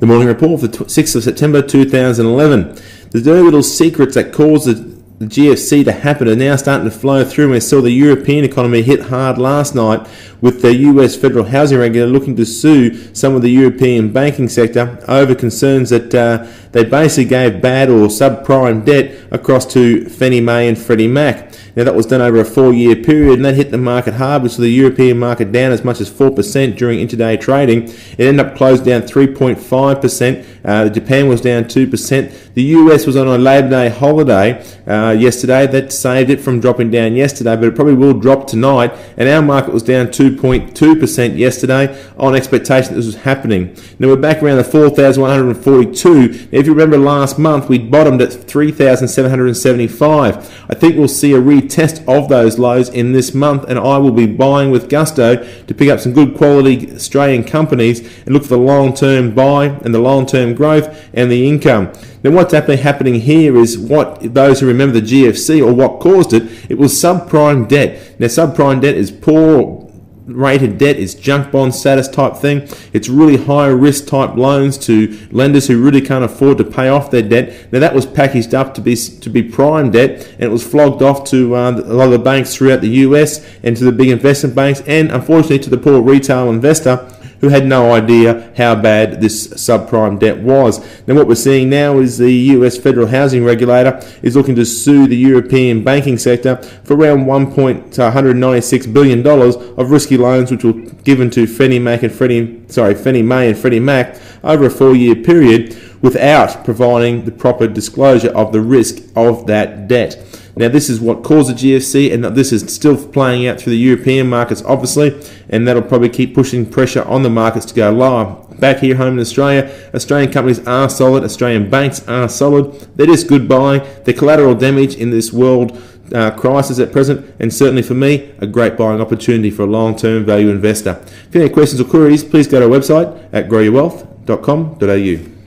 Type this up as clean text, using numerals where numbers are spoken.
The morning report for the 6th of September 2011. The dirty little secrets that caused the GFC to happen are now starting to flow through. We saw the European economy hit hard last night with the US federal housing regulator looking to sue some of the European banking sector over concerns that they basically gave bad or subprime debt across to Fannie Mae and Freddie Mac. Now that was done over a 4-year period, and that hit the market hard, which saw the European market down as much as 4% during intraday trading. It ended up closed down 3.5%. Japan was down 2%. The US was on a Labor Day holiday yesterday. That saved it from dropping down yesterday, but it probably will drop tonight. And our market was down 2.2% yesterday on expectation that this was happening. Now we're back around the 4,142. Now, if you remember last month, we bottomed at 3,775. I think we'll see a retest of those lows in this month, and I will be buying with gusto to pick up some good quality Australian companies and look for the long-term buy and the long-term growth and the income. Now what's happening here is what those who remember the GFC or what caused it, it was subprime debt. Now subprime debt is poor rated debt, it's junk bond status type thing. It's really high risk type loans to lenders who really can't afford to pay off their debt. Now that was packaged up to be prime debt, and it was flogged off to a lot of the banks throughout the US and to the big investment banks, and unfortunately to the poor retail investor who had no idea how bad this subprime debt was. Now what we're seeing now is the US federal housing regulator is looking to sue the European banking sector for around $196 billion of risky loans which were given to Fannie Mae and Freddie Mac over a 4-year period without providing the proper disclosure of the risk of that debt. Now this is what caused the GFC, and this is still playing out through the European markets obviously, and that'll probably keep pushing pressure on the markets to go lower. Back here home in Australia, Australian companies are solid, Australian banks are solid, they're just good buying, they're collateral damage in this world crisis at present, and certainly for me, a great buying opportunity for a long-term value investor. If you have any questions or queries, please go to our website at growyourwealth.com.au.